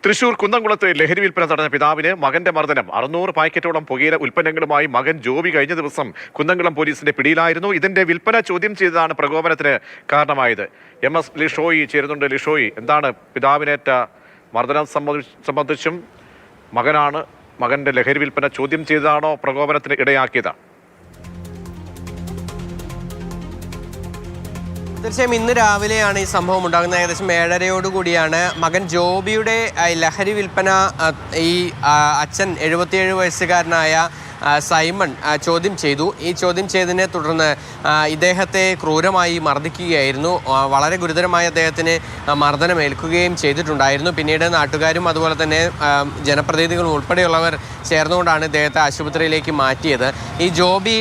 തൃശൂർ കുന്നംകുളത്ത് ലഹരി വിൽപ്പന തടഞ്ഞ പിതാവിന് മകന്റെ മർദ്ദനം. 600 പാക്കറ്റോളം പുകയില ഉൽപ്പന്നങ്ങളുമായി മകൻ ജോബി കഴിഞ്ഞ ദിവസം കുന്നംകുളം പോലീസിന്റെ പിടിയിലായിരുന്നു. ഇതിന്റെ വിൽപ്പന ചോദ്യം ചെയ്തതാണ് പ്രകോപനത്തിന് കാരണമായത്. MS ലിഷോയി ചേരുന്നുണ്ട്. ലിഷോയി, എന്താണ് പിതാവിനേറ്റ മർദ്ദനം സംബന്ധിച്ചും മകന്റെ ലഹരി വിൽപ്പന ചോദ്യം ചെയ്തതാണോ പ്രകോപനത്തിന് ഇടയാക്കിയത്? തീർച്ചയായും ഇന്ന് രാവിലെയാണ് ഈ സംഭവം ഉണ്ടാകുന്നത്. ഏകദേശം 7:30 മകൻ ജോബിയുടെ ലഹരി വിൽപ്പന ഈ അച്ഛൻ 77 വയസ്സുകാരനായ സൈമൺ ചോദ്യം ചെയ്തു. ഈ ചോദ്യം ചെയ്തതിനെ തുടർന്ന് ഇദ്ദേഹത്തെ ക്രൂരമായി മർദ്ദിക്കുകയായിരുന്നു. വളരെ ഗുരുതരമായി അദ്ദേഹത്തിന് മർദ്ദനമേൽക്കുകയും ചെയ്തിട്ടുണ്ടായിരുന്നു. പിന്നീട് നാട്ടുകാരും അതുപോലെ തന്നെ ജനപ്രതിനിധികളും ഉൾപ്പെടെയുള്ളവർ ചേർന്നുകൊണ്ടാണ് ഇദ്ദേഹത്തെ ആശുപത്രിയിലേക്ക് മാറ്റിയത്. ഈ ജോബി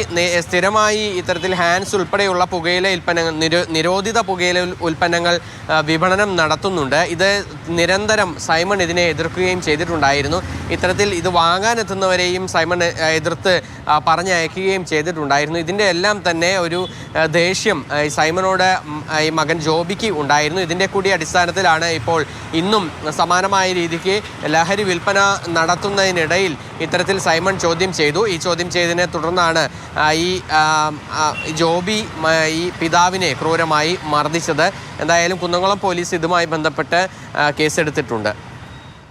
സ്ഥിരമായി ഇത്തരത്തിൽ ഹാൻസ് ഉൾപ്പെടെയുള്ള പുകയില ഉൽപ്പന്നങ്ങൾ നിരോധിത പുകയില ഉൽപ്പന്നങ്ങൾ വിപണനം നടത്തുന്നുണ്ട്. ഇത് നിരന്തരം സൈമൺ ഇതിനെ എതിർക്കുകയും ചെയ്തിട്ടുണ്ടായിരുന്നു. ഇത്തരത്തിൽ ഇത് വാങ്ങാനെത്തുന്നവരെയും സൈമൺ എതിർത്ത് പറഞ്ഞയക്കുകയും ചെയ്തിട്ടുണ്ടായിരുന്നു. ഇതിൻ്റെ എല്ലാം തന്നെ ഒരു ദേഷ്യം സൈമനോട് ഈ മകൻ ജോബിക്ക് ഉണ്ടായിരുന്നു. ഇതിൻ്റെ കൂടി അടിസ്ഥാനത്തിലാണ് ഇപ്പോൾ ഇന്നും സമാനമായ രീതിക്ക് ലഹരി വിൽപ്പന നടത്തുന്നതിനിടയിൽ ഇത്തരത്തിൽ സൈമൺ ചോദ്യം ചെയ്തു. ഈ ചോദ്യം ചെയ്തതിനെ തുടർന്നാണ് ഈ ജോബി ഈ പിതാവിനെ ക്രൂരമായി മർദ്ദിച്ചത്. എന്തായാലും കുന്നംകുളം പോലീസ് ഇതുമായി ബന്ധപ്പെട്ട് കേസെടുത്തിട്ടുണ്ട്.